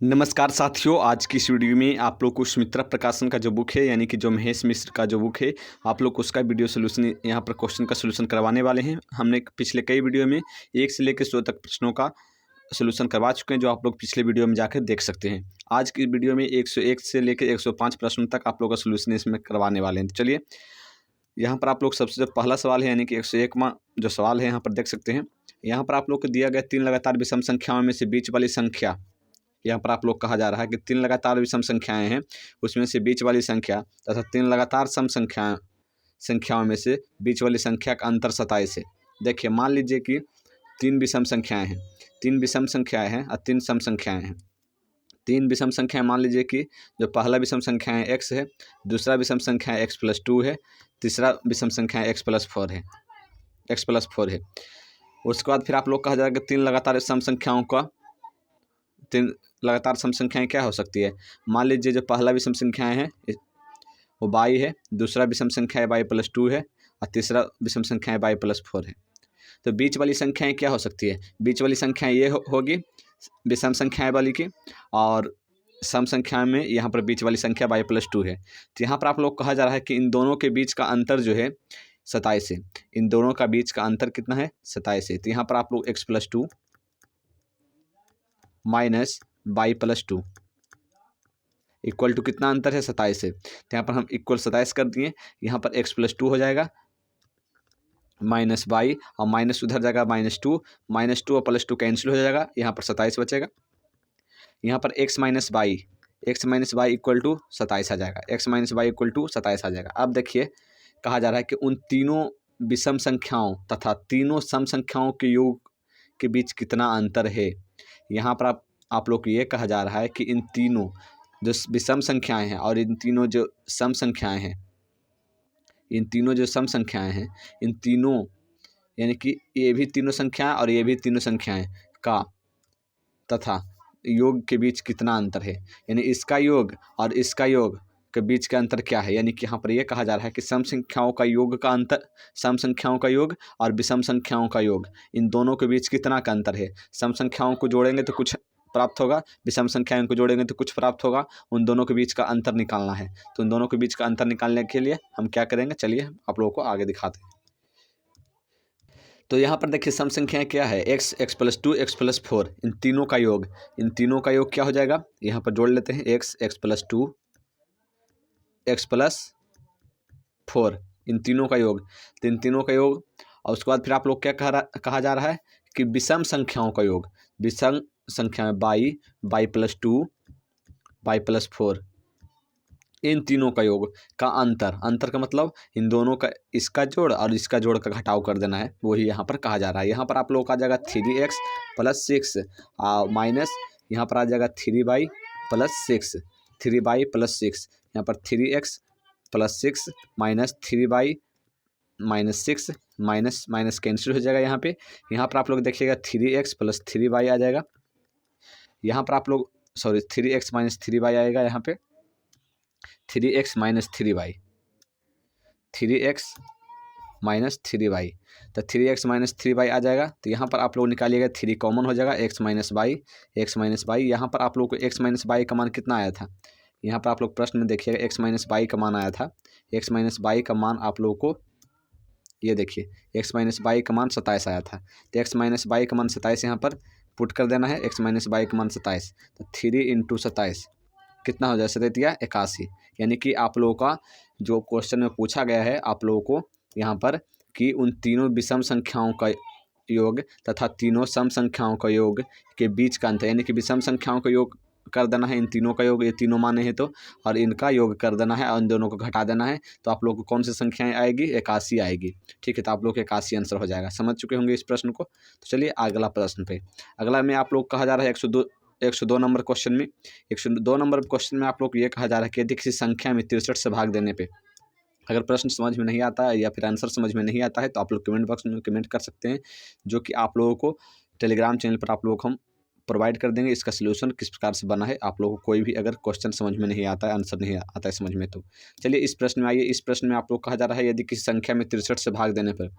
नमस्कार साथियों, आज की इस वीडियो में आप लोग को सुमित्रा प्रकाशन का जो बुक है यानी कि जो महेश मिश्र का जो बुक है, आप लोग को उसका वीडियो सोल्यूशन यहाँ पर क्वेश्चन का सोल्यूशन करवाने वाले हैं। हमने पिछले कई वीडियो में 1 से लेकर 100 तक प्रश्नों का सोल्यूशन करवा चुके हैं, जो आप लोग पिछले वीडियो में जाकर देख सकते हैं। आज की वीडियो में 101 से लेकर 105 प्रश्नों तक आप लोग का सोल्यूशन इसमें करवाने वाले हैं। तो चलिए, यहाँ पर आप लोग सबसे जो पहला सवाल है यानी कि 101वां जो सवाल है यहाँ पर देख सकते हैं। यहाँ पर आप लोग को दिया गया 3 लगातार विषम संख्याओं में से बीच वाली संख्या, यहाँ पर आप लोग कहा जा रहा है कि 3 लगातार विषम संख्याएं हैं, उसमें से बीच वाली संख्या तथा 3 लगातार सम संख्याओं में से बीच वाली संख्या का अंतर 27 है। देखिए, मान लीजिए कि 3 विषम संख्याएं हैं, 3 विषम संख्याएं हैं और 3 सम संख्याएं हैं। 3 विषम संख्याएं, मान लीजिए कि जो पहला विषम संख्या है x है, दूसरा विषम संख्या है x+2 है, तीसरा विषम संख्या है x+4 है, x+4 है। उसके बाद फिर आप लोग कहा जा रहा है कि 3 लगातार सम संख्याओं का 3 लगातार सम संख्याएँ क्या हो सकती है। मान लीजिए जो पहला विषम संख्याएँ हैं वो y है, दूसरा विषम संख्या है y+2 है और तीसरा विषम संख्या है y+4 है। तो बीच वाली संख्याएँ क्या हो सकती है। बीच वाली संख्याएँ ये होगी विषम संख्याएँ वाली की, और सम संख्या में यहाँ पर बीच वाली संख्या y+2 है। तो यहाँ पर आप लोग कहा जा रहा है कि इन दोनों के बीच का अंतर जो है 27 है। इन दोनों का बीच का अंतर कितना है, 27 है। तो यहाँ पर आप लोग x+2 minus y+2 equal to कितना अंतर है, 27 है। तो यहाँ पर हम इक्वल 27 कर दिए। यहाँ पर x+2 हो जाएगा माइनस y, और माइनस उधर जाएगा -2 और +2 कैंसिल हो जाएगा, यहाँ पर 27 बचेगा। यहाँ पर x minus y equal to 27 आ जाएगा, x minus y equal to 27 आ जाएगा। अब देखिए, कहा जा रहा है कि उन तीनों विषम संख्याओं तथा तीनों सम संख्याओं के योग के बीच कितना अंतर है। यहाँ पर आप लोग को ये कहा जा रहा है कि इन तीनों जो विषम संख्याएं हैं और इन तीनों जो सम संख्याएं हैं, इन तीनों जो सम संख्याएं हैं, इन तीनों यानी कि ये भी तीनों संख्याएं और ये भी तीनों संख्याएं का तथा योग के बीच कितना अंतर है, यानी इसका योग और इसका योग के बीच का अंतर क्या है। यानी कि यहाँ पर यह कहा जा रहा है कि सम संख्याओं का योग का अंतर, सम संख्याओं का योग और विषम संख्याओं का योग, इन दोनों के बीच कितना का अंतर है। सम संख्याओं को जोड़ेंगे तो कुछ प्राप्त होगा, विषम संख्याओं को जोड़ेंगे तो कुछ प्राप्त होगा। उन दोनों के बीच का अंतर निकालना है। तो उन दोनों के बीच का अंतर निकालने के लिए हम क्या करेंगे, चलिए आप लोगों को आगे दिखाते हैं। तो यहाँ पर देखिए, सम संख्याएं क्या है, x, x+2, x+4, इन तीनों का योग, इन तीनों का योग क्या हो जाएगा, यहाँ पर जोड़ लेते हैं x, x+2, x+4, इन तीनों का योग। तो इन तीनों का योग, और उसके बाद फिर आप लोग क्या कहा जा रहा है कि विषम संख्याओं का योग, विषम संख्या y+2, y+4, इन तीनों का योग का अंतर का मतलब इन दोनों का, इसका जोड़ और इसका जोड़ का घटाव कर देना है, वही यहाँ पर कहा जा रहा है। यहाँ पर आप लोगों का आ जाएगा 3x + 6 माइनस यहाँ पर आ जाएगा 3y + 6, 3y + 6, यहाँ पर 3x + 6 minus 3y -6, minus cancel हो जाएगा। यहाँ पर आप लोग देखिएगा 3x + 3y आ जाएगा। यहाँ पर आप लोग 3x - 3y आएगा, यहाँ पे 3x - 3y, 3x - 3y, तो 3x - 3y आ जाएगा। तो यहाँ पर आप लोग निकालिएगा, 3 कॉमन हो जाएगा, x - y। यहाँ पर आप लोग को x - y का मान कितना आया था, यहाँ पर आप लोग प्रश्न में देखिएगा x - y का मान आया था। x - y का मान आप लोगों को ये देखिए, x - y का मान 27 आया था। तो x - y का मान 27 यहाँ पर पुट कर देना है, x - y का मान 27, तो 3 × 27 कितना हो जाए, 81। यानी कि आप लोगों का जो क्वेश्चन में पूछा गया है आप लोगों को यहाँ पर कि उन तीनों विषम संख्याओं का योग तथा तीनों सम संख्याओं का योग के बीच का अंतर, यानी कि विषम संख्याओं का योग कर देना है, इन तीनों का योग, ये तीनों माने हैं तो, और इनका योग कर देना है और इन दोनों को घटा देना है। तो आप लोग को कौन सी संख्याएं आएगी, 81 आएगी। ठीक है, तो आप लोग को 81 आंसर हो जाएगा। समझ चुके होंगे इस प्रश्न को। तो चलिए अगला प्रश्न पे, अगला में आप लोग कहा जा रहा है 102 नंबर क्वेश्चन में, 102 नंबर क्वेश्चन में आप लोग ये कहा जा रहा है कि यदि किसी संख्या में 63 से भाग देने पे, अगर प्रश्न समझ में नहीं आता है या फिर आंसर समझ में नहीं आता है तो आप लोग कमेंट बॉक्स में कमेंट कर सकते हैं, जो कि आप लोगों को टेलीग्राम चैनल पर आप लोगों को हम प्रोवाइड कर देंगे। इसका सलूशन किस प्रकार से बना है, आप लोगों को कोई भी अगर क्वेश्चन समझ में नहीं आता है, आंसर नहीं आता है समझ में, तो चलिए इस प्रश्न में आइए। इस प्रश्न में आप लोग कहा जा रहा है यदि किसी संख्या में 63 से भाग देने पर,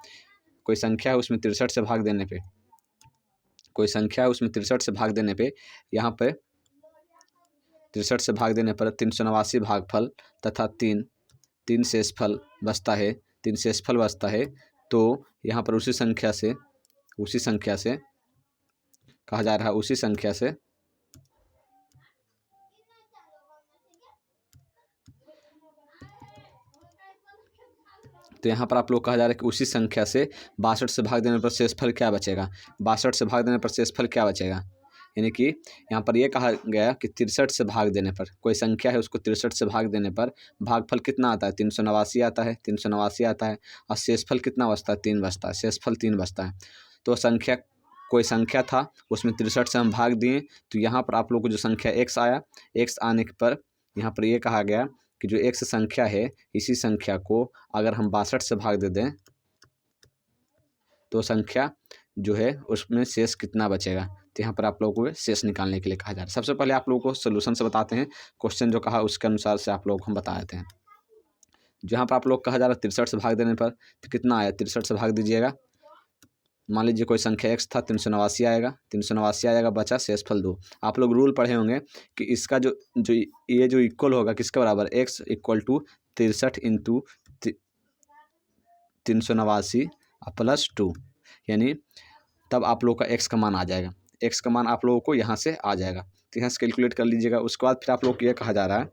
कोई संख्या है उसमें 63 से भाग देने पे, कोई संख्या है उसमें 63 से भाग देने पे यहाँ पे 63 से भाग देने पर 389 भागफल तथा 3 शेषफल बचता है, 3 शेषफल बचता है। तो यहाँ पर उसी संख्या से कहा जा रहा है, उसी संख्या से तो यहाँ पर आप लोग कहा जा रहा है कि उसी संख्या से 62 से भाग देने पर शेषफल क्या बचेगा, 62 से भाग देने पर शेषफल क्या बचेगा। यानी कि यहाँ पर यह कहा गया कि 63 से भाग देने पर, कोई संख्या है उसको 63 से भाग देने पर भागफल कितना आता है, 389 आता है, 389 आता है, और शेषफल कितना बचता है, 3 बचता है, शेषफल 3 बचता है। तो संख्या, कोई संख्या था उसमें 63 से हम भाग दिए, तो यहाँ पर आप लोग को जो संख्या x आया, x आने पर यहाँ पर यह कहा गया कि जो x संख्या है, इसी संख्या को अगर हम 62 से भाग दे दें तो संख्या जो है उसमें शेष कितना बचेगा। तो यहाँ पर आप लोगों को शेष निकालने के लिए कहा जा रहा है। सबसे पहले आप लोगों को सोल्यूशन से बताते हैं, क्वेश्चन जो कहा उसके अनुसार से आप लोग हम बता देते हैं। जहाँ पर आप लोग कहा जा रहा है 63 से भाग देने पर तो कितना आया, 63 से भाग दीजिएगा। मान लीजिए कोई संख्या x था, 389 आएगा, 389 आएगा, बचा शेषफल 2। आप लोग रूल पढ़े होंगे कि इसका जो ये जो इक्वल होगा किसके बराबर, x equal to 63 into 389 plus 2, यानी तब आप लोग का x का मान आ जाएगा। x का मान आप लोगों को यहाँ से आ जाएगा, तो यहाँ से कैलकुलेट कर लीजिएगा। उसके बाद फिर आप लोग को ये कहा जा रहा है,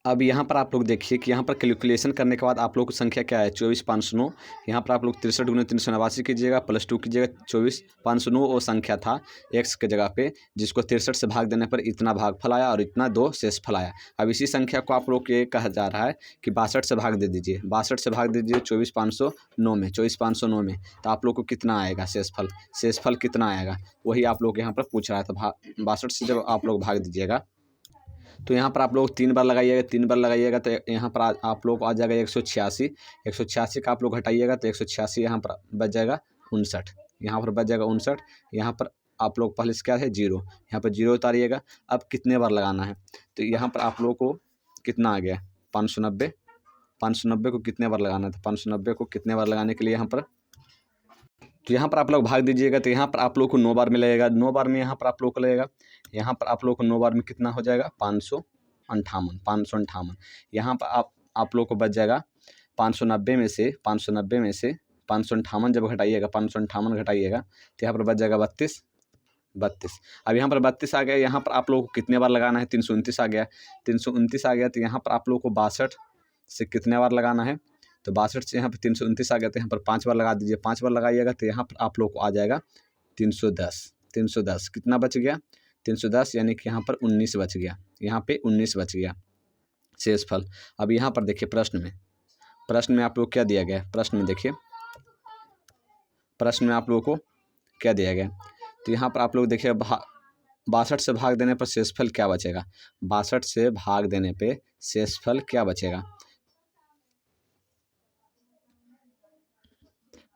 अब यहाँ पर आप लोग देखिए कि यहाँ पर कैलकुलेशन करने के बाद आप लोग की संख्या क्या है, 24,509। यहाँ पर आप लोग 63 गुने 389 कीजिएगा, प्लस 2 कीजिएगा। 24,509 वो संख्या था x के जगह पे, जिसको 63 से भाग देने पर इतना भागफल आया और इतना 2 शेषफल आया। अब इसी संख्या को आप लोग को ये कहा जा रहा है कि 62 से भाग दे दीजिए, 62 से भाग दे दीजिए 24,509 में, 24,509 में, तो आप लोग को कितना आएगा शेषफल, शेषफल कितना आएगा वही आप लोग यहाँ पर पूछ रहा है। तो 62 से जब आप लोग भाग दीजिएगा तो यहाँ पर आप लोग 3 बार लगाइएगा, 3 बार लगाइएगा तो यहाँ पर आप लोग को आ जाएगा 186। 186 का आप लोग घटाइएगा तो 186 यहाँ पर बच जाएगा 59, यहाँ पर बच जाएगा 59। यहाँ पर आप लोग पहले से क्या है 0, यहाँ पर 0 उतारिएगा। अब कितने बार लगाना है, तो यहाँ पर आप लोग को कितना आ गया 590। 590 को कितने बार लगाना है, तो 590 को कितने बार लगाने के लिए यहाँ पर, तो यहाँ पर आप लोग भाग दीजिएगा। तो यहाँ पर आप लोग को 9 बार में लगेगा, 9 बार में यहाँ पर आप लोग को लगेगा, यहाँ पर आप लोग को 9 बार में कितना हो जाएगा 558। यहाँ पर आप लोग को बच जाएगा 590 में से 558 जब घटाइएगा, 558 घटाइएगा तो यहाँ पर बच जाएगा 32। अब यहाँ पर 32 आ गया। यहाँ पर आप लोग को कितने बार लगाना है, 329 आ गया, 329 आ गया। तो यहाँ पर आप लोग को 62 से कितने बार लगाना है, तो 62 से यहाँ पर 329 आ गया, तो यहाँ पर 5 बार लगा दीजिए। 5 बार लगाइएगा तो यहाँ पर आप लोग को आ जाएगा 310। कितना बच गया 310, यानी कि यहाँ पर 19 बच गया, यहाँ पे 19 बच गया शेषफल। अब यहाँ पर देखिए प्रश्न में आप लोग क्या दिया गया है, प्रश्न में देखिए, प्रश्न में आप लोगों को क्या दिया गया, तो यहाँ पर आप लोग देखिए 62 से भाग देने पर शेषफल क्या बचेगा, 62 से भाग देने पे शेषफल क्या बचेगा,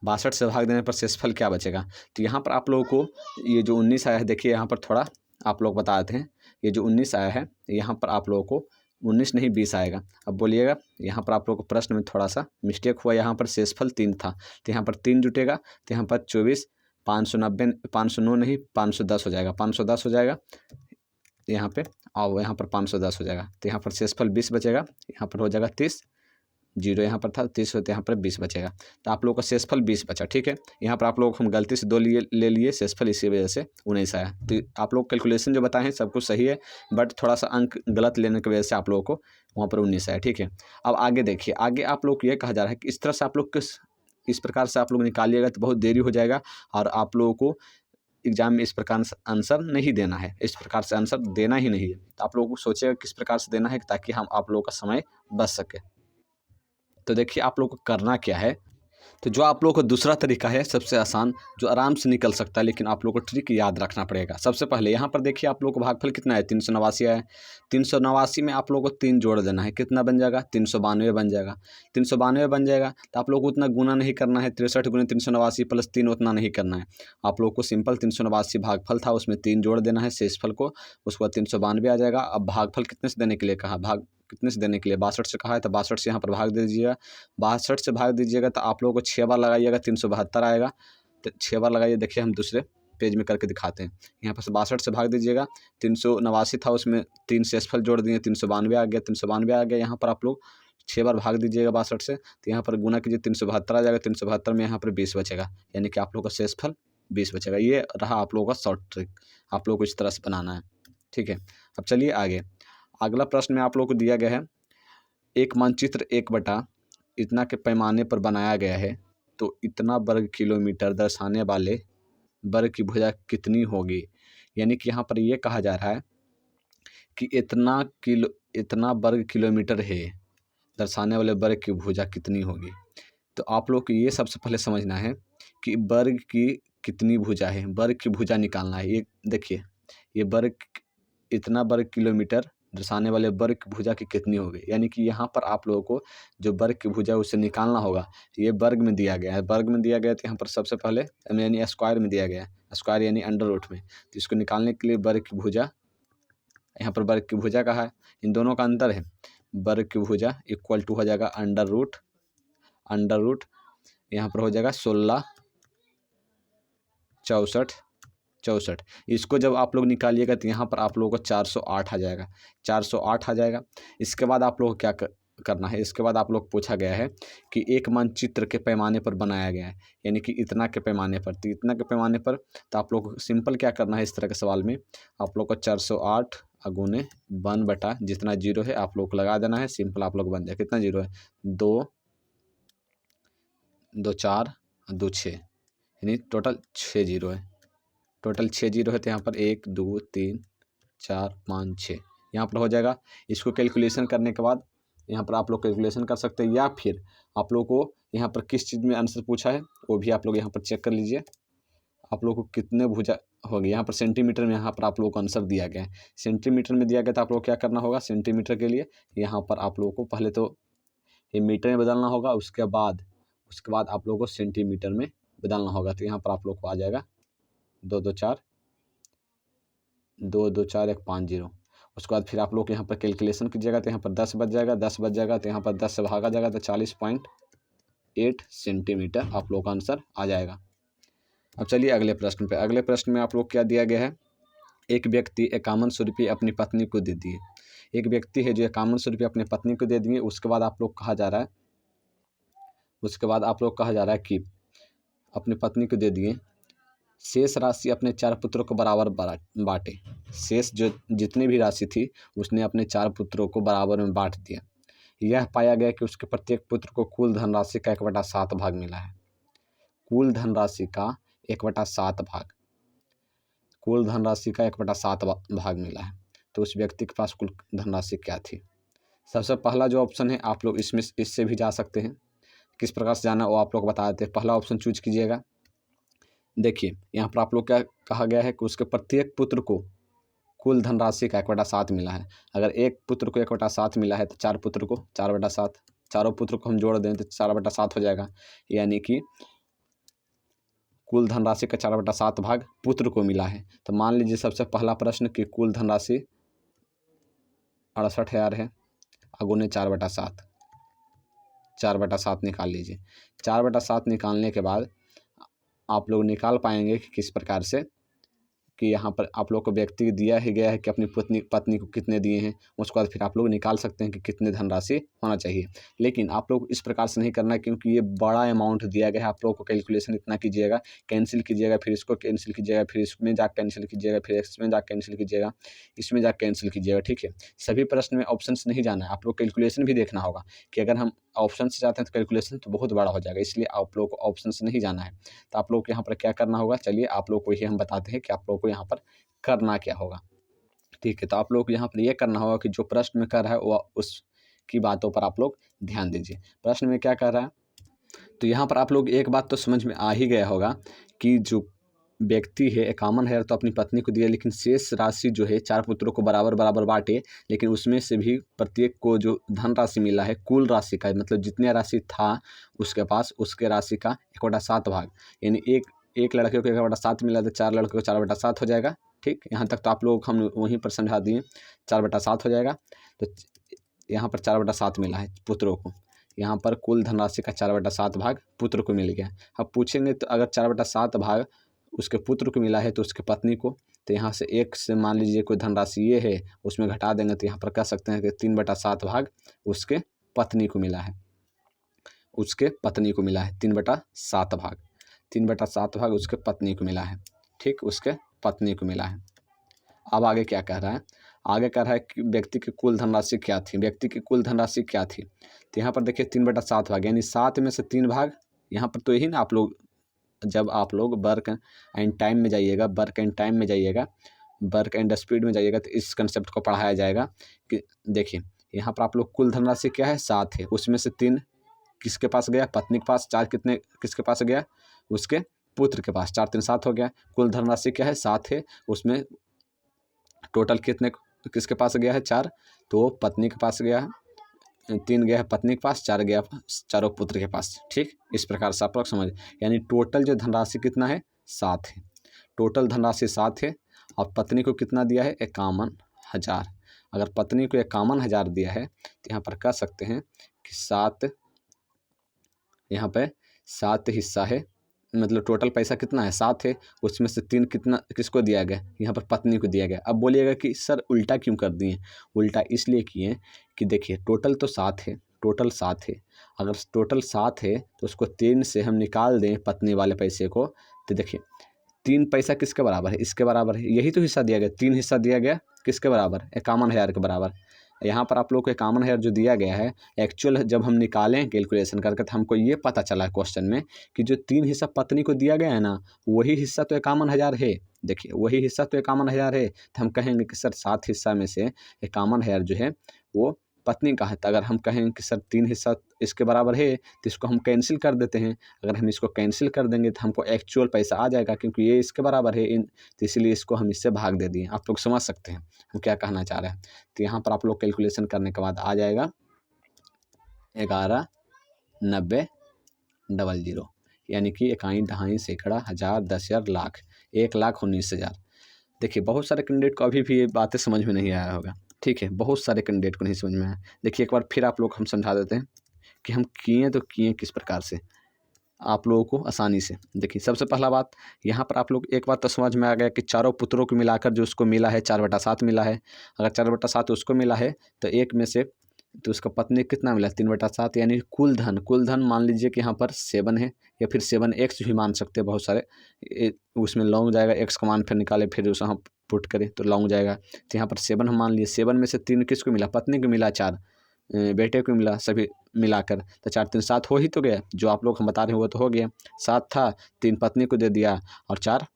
62 से भाग देने पर शेषफल क्या बचेगा। तो यहाँ पर आप लोगों को ये जो 19 आया है, देखिए यहाँ पर थोड़ा आप लोग बता देते हैं, ये जो 19 आया है यहाँ पर आप लोगों को 19 नहीं 20 आएगा। अब बोलिएगा, यहाँ पर आप लोगों को प्रश्न में थोड़ा सा मिस्टेक हुआ, यहाँ पर शेषफल 3 था, तो यहाँ पर 3 जुटेगा, तो यहाँ पर 24, 590, 509 नहीं 510 हो जाएगा, 510 हो जाएगा यहाँ पे, और यहाँ पर 510 हो जाएगा। तो यहाँ पर शेषफल 20 बचेगा, यहाँ पर हो जाएगा 30, 0 यहाँ पर था 30 होते, यहाँ पर 20 बचेगा। तो आप लोगों का शेषफल 20 बचा, ठीक है। यहाँ पर आप लोग हम गलती से 2 ले लिए शेषफल, इसी वजह से 19 आया। तो आप लोग कैलकुलेशन जो बताएं सब कुछ सही है, बट थोड़ा सा अंक गलत लेने की वजह से आप लोगों को वहाँ पर 19 आया, ठीक है। अब आगे देखिए, आगे आप लोग को ये कहा जा रहा है कि इस तरह से आप लोग इस प्रकार से आप लोग निकालिएगा तो बहुत देरी हो जाएगा, और आप लोगों को एग्जाम में इस प्रकार से आंसर नहीं देना है, इस प्रकार से आंसर देना ही नहीं है। तो आप लोगों को सोचिएगा किस प्रकार से देना है ताकि हम आप लोगों का समय बच सके। तो देखिए आप लोग को करना क्या है, तो जो आप लोग को दूसरा तरीका है सबसे आसान, जो आराम से निकल सकता है, लेकिन आप लोग को ट्रिक याद रखना पड़ेगा। सबसे पहले यहाँ पर देखिए आप लोग को भागफल कितना है 389 है, 389 में आप लोग को 3 जोड़ देना है, कितना बन जाएगा 392 बन जाएगा। 392 बन जाएगा तो आप लोग को उतना गुना नहीं करना है, 63 गुने 389 प्लस 3 उतना नहीं करना है। आप लोग को सिंपल 389 भागफल था उसमें 3 जोड़ देना है शेषफल को, उसके बाद 392 आ जाएगा। अब भागफल कितने से देने के लिए कहा, भाग कितने से देने के लिए 62 से कहा है, तो 62 से यहाँ पर भाग दे दीजिएगा। 62 से भाग दीजिएगा तो आप लोगों को 6 बार लगाइएगा 372 आएगा, तो 6 बार लगाइए। देखिए हम दूसरे पेज में करके दिखाते हैं। यहाँ पर 62 से भाग दीजिएगा, 389 था, उसमें 3 शेषफल जोड़ दिए, 392 आ गया, 392 आ गया। यहाँ पर आप लोग 6 बार भाग दीजिएगा 62 से, तो यहाँ पर गुना कीजिए, 372 आ जाएगा। 372 में यहाँ पर 20 बचेगा, यानी कि आप लोग का शेषफल 20 बचेगा। ये रहा आप लोगों का शॉर्ट ट्रिक, आप लोग को इस तरह से बनाना है, ठीक है। अब चलिए आगे, अगला प्रश्न में आप लोग को दिया गया है, एक मानचित्र 1/, इतना के पैमाने पर बनाया गया है, तो इतना वर्ग किलोमीटर दर्शाने वाले वर्ग की भुजा कितनी होगी। यानी कि यहाँ पर ये कहा जा रहा है कि इतना वर्ग किलोमीटर है, दर्शाने वाले वर्ग की भुजा कितनी होगी। तो आप लोग को ये सबसे पहले समझना है कि वर्ग की कितनी भुजा है, वर्ग की भुजा निकालना है। ये देखिए, ये वर्ग, इतना वर्ग किलोमीटर दर्शाने वाले वर्ग की भुजा की कितनी होगी। यानी कि यहाँ पर आप लोगों को जो वर्ग की भुजा है उसे निकालना होगा। ये वर्ग में दिया गया है, वर्ग में दिया गया है, तो यहाँ पर सबसे पहले यानी स्क्वायर में दिया गया है, स्क्वायर यानी अंडर रूट में। तो इसको निकालने के लिए वर्ग की भुजा, यहाँ पर वर्ग की भुजा कहा है, इन दोनों का अंतर है। वर्ग की भुजा इक्वल टू हो जाएगा अंडर रूट यहाँ पर हो जाएगा 16 64। इसको जब आप लोग निकालिएगा तो यहाँ पर आप लोगों को 408 आ जाएगा, 408 आ जाएगा। इसके बाद आप लोग को क्या करना है, इसके बाद आप लोग पूछा गया है कि एक मानचित्र के पैमाने पर बनाया गया है, यानी कि इतना के पैमाने पर। तो इतना के पैमाने पर, तो आप लोग को सिंपल क्या करना है, इस तरह के सवाल में आप लोग को 408 गुने 1/, जितना जीरो है आप लोग को लगा देना है, सिंपल आप लोग बन जाए। कितना जीरो है, 2 2 4 2 6, यानी टोटल 6 जीरो है, टोटल 6 जीरो है। तो यहाँ पर 1 2 3 4 5 6 यहाँ पर हो जाएगा। इसको कैलकुलेशन करने के बाद यहाँ पर आप लोग कैलकुलेशन कर सकते हैं, या फिर आप लोग को यहाँ पर किस चीज़ में आंसर पूछा है वो भी आप लोग यहाँ पर चेक कर लीजिए। आप लोग को कितने भुजा होगी, यहाँ पर सेंटीमीटर में यहाँ पर आप लोग को आंसर दिया गया है। सेंटीमीटर में दिया गया तो आप लोग क्या करना होगा, सेंटीमीटर के लिए यहाँ पर आप लोगों को पहले तो ये मीटर में बदलना होगा, उसके बाद आप लोगों को सेंटीमीटर में बदलना होगा। तो यहाँ पर आप लोग को आ जाएगा 2 2 4 2 2 4 1 5 0। उसके बाद फिर आप लोग यहाँ पर कैलकुलेशन कीजिएगा, तो यहाँ पर 10 बच जाएगा, 10 बच जाएगा, तो यहाँ पर 10 से भागा जाएगा, तो 40.8 सेंटीमीटर आप लोग का आंसर आ जाएगा। अब चलिए अगले प्रश्न पे। अगले प्रश्न में आप लोग क्या दिया गया है, एक व्यक्ति 5100 रुपये अपनी पत्नी को दे दिए। एक व्यक्ति है जो 5100 रुपये अपनी पत्नी को दे दिए। उसके बाद आप लोग कहा जा रहा है कि अपनी पत्नी को दे दिए, शेष राशि अपने 4 पुत्रों को बराबर बांटे। शेष जो जितनी भी राशि थी उसने अपने 4 पुत्रों को बराबर में बांट दिया। यह पाया गया कि उसके प्रत्येक पुत्र को कुल धनराशि का 1/7 भाग मिला है। कुल धनराशि का 1/7 भाग, कुल धनराशि का 1/7 भाग मिला है। तो उस व्यक्ति के पास कुल धनराशि क्या थी। सबसे पहला जो ऑप्शन है, आप लोग इससे भी जा सकते हैं। किस प्रकार से जाना वो आप लोग बता देते हैं। पहला ऑप्शन चूज कीजिएगा। देखिए यहाँ पर आप लोग क्या कहा गया है कि उसके प्रत्येक पुत्र को कुल धनराशि का 1/7 मिला है। अगर एक पुत्र को 1/7 मिला है तो 4 पुत्र को 4/7, चारों पुत्र को हम जोड़ दें तो 4/7 हो जाएगा। यानी कि कुल धनराशि का 4/7 भाग पुत्र को मिला है। तो मान लीजिए सबसे पहला प्रश्न कि कुल धनराशि 68,000 है, अगुने 4/7, 4/7 निकाल लीजिए। 4/7 निकालने के बाद आप लोग निकाल पाएंगे कि किस प्रकार से, कि यहाँ पर आप लोग को व्यक्ति दिया ही गया है कि अपनी पत्नी को कितने दिए हैं। उसके बाद फिर आप लोग निकाल सकते हैं कि कितने धनराशि होना चाहिए। लेकिन आप लोग इस प्रकार से नहीं करना है, क्योंकि ये बड़ा अमाउंट दिया गया है। आप लोग को कैलकुलेशन इतना कीजिएगा, कैंसिल कीजिएगा, फिर इसको कैंसिल कीजिएगा, फिर इसमें जा कैंसिल कीजिएगा, फिर इसमें जा कैंसिल कीजिएगा, इसमें जा कैंसिल कीजिएगा। ठीक है, सभी प्रश्न में ऑप्शन नहीं जाना है, आप लोग कैलकुलेशन भी देखना होगा कि अगर हम ऑप्शन से जाते हैं तो कैलकुलेशन तो बहुत बड़ा हो जाएगा। इसलिए आप लोग को ऑप्शन से नहीं जाना है। तो आप लोग को यहाँ पर क्या करना होगा, चलिए आप लोग को ये हम बताते हैं कि आप लोग को यहाँ पर करना क्या होगा। ठीक है, तो आप लोग को यहाँ पर यह करना होगा कि जो प्रश्न में कर रहा है वो उसकी बातों पर आप लोग ध्यान दीजिए। प्रश्न में क्या कर रहा है, तो यहाँ पर आप लोग एक बात तो समझ में आ ही गया होगा कि जो व्यक्ति है 51,000 तो अपनी पत्नी को दिया, लेकिन शेष राशि जो है 4 पुत्रों को बराबर बराबर बांटे। लेकिन उसमें से भी प्रत्येक को जो धनराशि मिला है कुल राशि का, मतलब जितने राशि था उसके पास, उसके राशि का 1/7 भाग, यानी एक लड़के को 1/7 मिला तो 4 लड़के को 4/7 हो जाएगा। ठीक, यहाँ तक तो आप लोग हम वहीं पर समझा दिए, 4/7 हो जाएगा। तो यहाँ पर 4/7 मिला है पुत्रों को, यहाँ पर कुल धनराशि का 4/7 भाग पुत्र को मिल गया। अब पूछेंगे तो अगर 4/7 भाग उसके पुत्र को मिला है तो उसके पत्नी को, तो यहाँ से 1 से मान लीजिए कोई धनराशि ये है उसमें घटा देंगे तो यहाँ पर कह सकते हैं कि 3/7 भाग उसके पत्नी को मिला है, उसके पत्नी को मिला है 3/7 भाग, 3/7 भाग उसके पत्नी को मिला है। ठीक, उसके पत्नी को मिला है। अब आगे क्या कह रहा है, आगे कह रहा है कि व्यक्ति की कुल धनराशि क्या थी, व्यक्ति की कुल धनराशि क्या थी। तो यहाँ पर देखिए 3/7 भाग यानी 7 में से 3 भाग, यहाँ पर तो यही ना आप लोग जब आप लोग वर्क एंड टाइम में जाइएगा, वर्क एंड टाइम में जाइएगा, वर्क एंड स्पीड में जाइएगा तो इस कंसेप्ट को पढ़ाया जाएगा कि देखिए यहाँ पर आप लोग कुल धनराशि क्या है 7 है, उसमें से 3 किसके पास गया, पत्नी के पास, 4 कितने किसके पास गया, उसके पुत्र के पास, 4 3 7 हो गया। कुल धनराशि क्या है 7 है, उसमें टोटल कितने किसके पास गया है 4, तो पत्नी के पास गया है, 3 गया है पत्नी के पास, 4 गया चारों पुत्र के पास। ठीक, इस प्रकार से आप लोग समझ, यानी टोटल जो धनराशि कितना है 7 है, टोटल धनराशि 7 है और पत्नी को कितना दिया है 51,000। अगर पत्नी को 51,000 दिया है तो यहाँ पर कह सकते हैं कि 7, यहाँ पे 7 हिस्सा है, मतलब टोटल पैसा कितना है 7 है, उसमें से 3 कितना किसको दिया गया, यहाँ पर पत्नी को दिया गया। अब बोलिएगा कि सर उल्टा क्यों कर दिए, उल्टा इसलिए किए कि देखिए टोटल तो 7 है, टोटल 7 है, अगर टोटल 7 है तो उसको 3 से हम निकाल दें पत्नी वाले पैसे को, तो देखिए 3 पैसा किसके बराबर है, इसके बराबर है, यही तो हिस्सा दिया गया, 3 हिस्सा दिया गया किसके बराबर, 51,000 के बराबर। यहाँ पर आप लोग को 51,000 जो दिया गया है, एक्चुअल जब हम निकालें कैलकुलेशन करके तो हमको ये पता चला है क्वेश्चन में कि जो 3 हिस्सा पत्नी को दिया गया है ना, वही हिस्सा तो 51,000 है। देखिए वही हिस्सा तो 51,000 है, तो हम कहेंगे कि सर 7 हिस्सा में से 51,000 जो है वो पत्नी का है। तो अगर हम कहें कि सर 3 हिस्सा इसके बराबर है तो इसको हम कैंसिल कर देते हैं। अगर हम इसको कैंसिल कर देंगे तो हमको एक्चुअल पैसा आ जाएगा, क्योंकि ये इसके बराबर है तो इसीलिए इसको हम इससे भाग दे दिए। आप लोग समझ सकते हैं हम क्या कहना चाह रहे हैं। तो यहाँ पर आप लोग कैलकुलेशन करने के बाद आ जाएगा 11,90,00, यानी कि इकाई, दहाई, सैकड़ा, हज़ार, 10,000, लाख, 1,19,000। देखिए बहुत सारे कैंडिडेट को अभी भी ये बातें समझ में नहीं आया होगा। ठीक है, बहुत सारे कैंडिडेट को नहीं समझ में आया। देखिए एक बार फिर आप लोग हम समझा देते हैं कि हम किए तो किए किस प्रकार से आप लोगों को आसानी से। देखिए सबसे पहला बात, यहाँ पर आप लोग एक बात तो समझ में आ गया कि चारों पुत्रों को मिलाकर जो उसको मिला है 4/7 मिला है। अगर 4/7 उसको मिला है तो एक में से तो उसका पत्नी कितना मिला 3/7, यानी कुल धन मान लीजिए कि यहाँ पर 7 है, या फिर 7x भी मान सकते हैं। बहुत सारे उसमें लॉन्ग जाएगा, x का मान फिर निकाले फिर उसे हम पुट करें तो लॉन्ग जाएगा। तो यहाँ पर 7 हम मान लिए, 7 में से 3 किसको मिला, पत्नी को मिला, 4 बेटे को मिला, सभी मिलाकर तो 4 3 7 हो ही तो गया। जो आप लोग हम बता रहे हैं वो तो हो गया, 7 था, 3 पत्नी को दे दिया और 4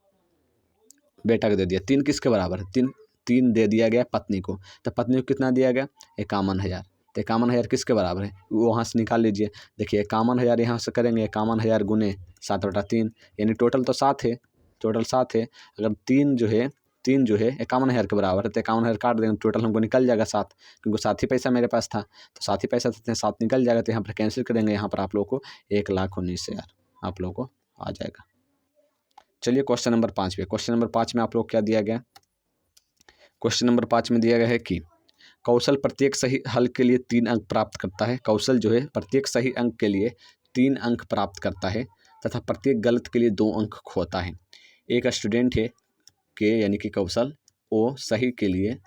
बेटा को दे दिया। 3 किसके बराबर है, 3 दे दिया गया पत्नी को, तो पत्नी को कितना दिया गया 51,000। तो 51,000 किसके बराबर है वो वहाँ से निकाल लीजिए। देखिए 51,000 यहाँ से करेंगे, 51,000 गुने 7/3, यानी टोटल तो 7 है, टोटल 7 है। अगर 3 जो है 51,000 के बराबर है तो 51,000 काट देंगे, टोटल हमको निकल जाएगा 7, क्योंकि 7 ही पैसा मेरे पास था तो 7 ही पैसा था, 7 निकल जाएगा। तो यहाँ पर कैंसिल करेंगे, यहाँ पर आप लोग को 1,19,000 आप लोग को आ जाएगा। चलिए क्वेश्चन नंबर 5 पे, क्वेश्चन नंबर 5 में आप लोग क्या दिया गया, क्वेश्चन नंबर 5 में दिया गया है कि कौशल प्रत्येक सही हल के लिए 3 अंक प्राप्त करता है। कौशल जो है प्रत्येक सही अंक के लिए 3 अंक प्राप्त करता है तथा प्रत्येक गलत के लिए 2 अंक खोता है। एक स्टूडेंट है के यानी कि कौशल, वो सही के लिए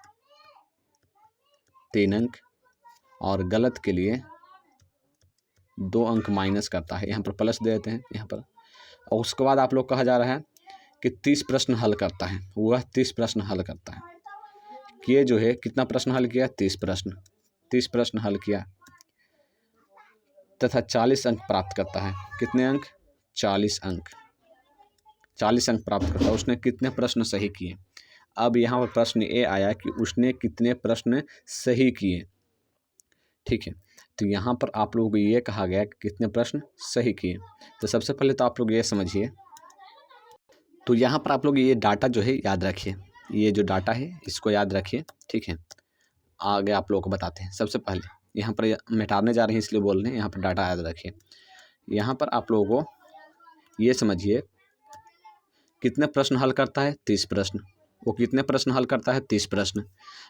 3 अंक और गलत के लिए 2 अंक माइनस करता है। यहाँ पर प्लस दे देते हैं यहाँ पर। और उसके बाद आप लोग कहा जा रहा है कि 30 प्रश्न हल करता है, वह 30 प्रश्न हल करता है। ये जो है कितना प्रश्न हल किया, 30 प्रश्न हल किया तथा 40 अंक प्राप्त करता है। कितने अंक, 40 अंक, 40 अंक प्राप्त करता है। उसने कितने प्रश्न सही किए। अब यहाँ पर प्रश्न ये आया कि उसने कितने प्रश्न सही किए। ठीक है, तो यहाँ पर आप लोगों को ये कहा गया कि कितने प्रश्न सही किए। तो सबसे पहले तो आप लोग ये समझिए, तो यहाँ पर आप लोग ये डाटा जो है याद रखिए, ये जो डाटा है इसको याद रखिए। ठीक है, आगे आप लोगों को बताते हैं। सबसे पहले यहाँ पर मिटाने जा रहे हैं इसलिए बोल रहे हैं, यहाँ पर डाटा याद रखिए। यहाँ पर आप लोगों को ये समझिए कितने प्रश्न हल करता है, 30 प्रश्न। वो कितने प्रश्न हल करता है, 30 प्रश्न।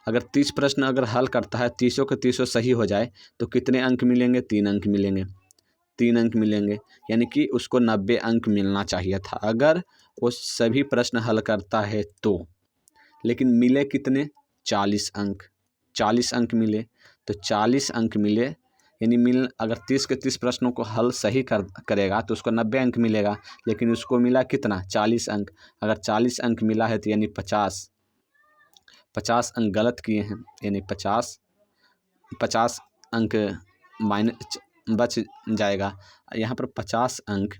अगर 30 प्रश्न अगर हल करता है, 30 के 30 सही हो जाए तो कितने अंक मिलेंगे, 3 अंक मिलेंगे। 3 अंक मिलेंगे, यानी कि उसको 90 अंक मिलना चाहिए था अगर वो सभी प्रश्न हल करता है तो। लेकिन मिले कितने? 40 अंक। 40 अंक मिले, तो 40 अंक मिले यानी अगर 30 के 30 प्रश्नों को हल सही करेगा तो उसको 90 अंक मिलेगा। लेकिन उसको मिला कितना? 40 अंक। अगर 40 अंक मिला है तो यानी 50 अंक गलत किए हैं, यानी 50 अंक माइनस बच जाएगा। यहाँ पर 50 अंक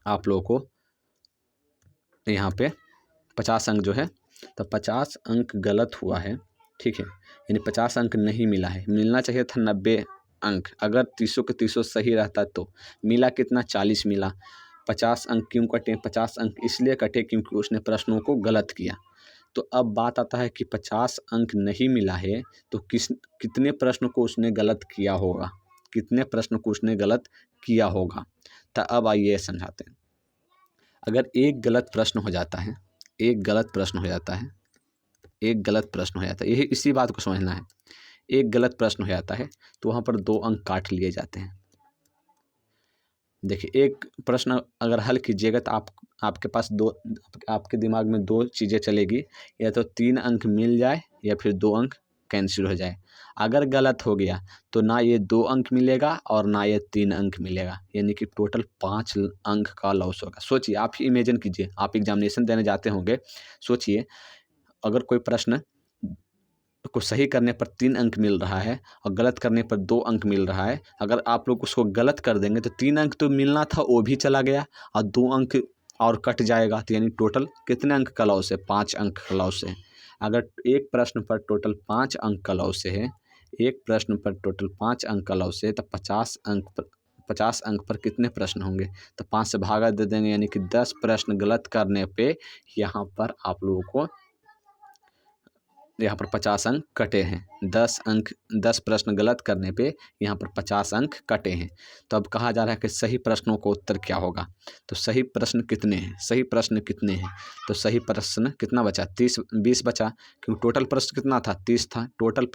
आप लोगों को यहाँ पे 50 अंक जो है, तो 50 अंक गलत हुआ है, ठीक है। यानी 50 अंक नहीं मिला है, मिलना चाहिए था 90 अंक। अगर 30 के 30 सही रहता तो मिला कितना? 40 मिला। 50 अंक क्यों कटे? 50 अंक इसलिए कटे क्योंकि उसने प्रश्नों को गलत किया। तो अब बात आता है कि 50 अंक नहीं मिला है तो कितने प्रश्न को उसने गलत किया होगा, कितने प्रश्न को उसने गलत किया होगा। तो अब आइए समझाते हैं। अगर एक गलत प्रश्न हो जाता है, एक गलत प्रश्न हो जाता है, एक गलत प्रश्न हो जाता है, यही इसी बात को समझना है। एक गलत प्रश्न हो जाता है तो वहाँ पर 2 अंक काट लिए जाते हैं। देखिए, एक प्रश्न अगर हल कीजिएगा तो आपके पास आपके दिमाग में 2 चीज़ें चलेगी, या तो 3 अंक मिल जाए या फिर 2 अंक कैंसिल हो जाए। अगर गलत हो गया तो ना ये 2 अंक मिलेगा और ना ये 3 अंक मिलेगा, यानी कि टोटल 5 अंक का लॉस होगा। सोचिए, आप ही इमेजिन कीजिए, आप एग्जामिनेशन देने जाते होंगे। सोचिए, अगर कोई प्रश्न को सही करने पर 3 अंक मिल रहा है और गलत करने पर 2 अंक मिल रहा है, अगर आप लोग उसको गलत कर देंगे तो 3 अंक तो मिलना था वो भी चला गया और 2 अंक और कट जाएगा। तो यानी टोटल कितने अंक का लॉस है? 5 अंक का लॉस है। अगर एक प्रश्न पर टोटल 5 अंक का लॉस है, एक प्रश्न पर टोटल 5 अंक का लॉस है, तो 50 अंक पर कितने प्रश्न होंगे? तो 5 से भागा दे देंगे, यानी कि 10 प्रश्न गलत करने पे यहाँ पर आप लोगों को 50 अंक कटे हैं। 10 प्रश्न गलत करने पे यहाँ पर 50 अंक कटे हैं। तो अब कहा जा रहा है कि सही प्रश्नों का उत्तर क्या होगा। तो सही प्रश्न कितने हैं? सही प्रश्न कितने हैं? तो सही प्रश्न कितना बचा? 20 बचा, क्योंकि टोटल प्रश्न कितना था? 30 था टोटल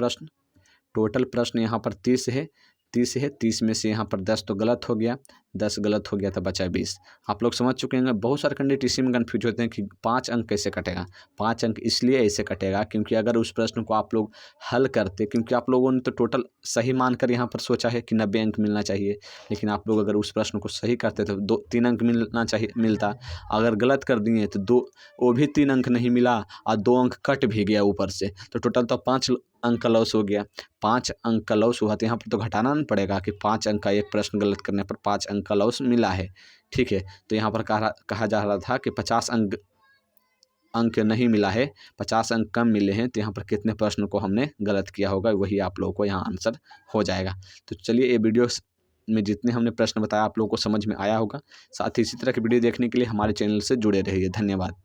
प्रश्न यहाँ पर 30 है। 30 में से यहाँ पर 10 तो गलत हो गया, 10 गलत हो गया तो बचा 20। आप लोग समझ चुके हैं। बहुत सारे कैंडिडेट इसी में कन्फ्यूज होते हैं कि 5 अंक कैसे कटेगा। 5 अंक इसलिए ऐसे कटेगा क्योंकि अगर उस प्रश्न को आप लोग हल करते, क्योंकि आप लोगों ने तो टोटल सही मानकर यहाँ पर सोचा है कि 90 अंक मिलना चाहिए, लेकिन आप लोग अगर उस प्रश्न को सही करते तो 3 अंक मिलता। अगर गलत कर दिए तो वो भी 3 अंक नहीं मिला और 2 अंक कट भी गया ऊपर से, तो टोटल तो 5 अंक का लॉस हो गया। 5 अंक का लॉस हुआ तो यहाँ पर तो घटाना नहीं पड़ेगा कि 5 अंक का एक प्रश्न गलत करने पर 5 अंक का लॉस मिला है, ठीक है। तो यहाँ पर कहा जा रहा था कि 50 अंक नहीं मिला है, 50 अंक कम मिले हैं, तो यहाँ पर कितने प्रश्न को हमने गलत किया होगा, वही आप लोगों को यहाँ आंसर हो जाएगा। तो चलिए, ये वीडियो में जितने हमने प्रश्न बताया आप लोगों को समझ में आया होगा। साथ ही इसी तरह की वीडियो देखने के लिए हमारे चैनल से जुड़े रहिए। धन्यवाद।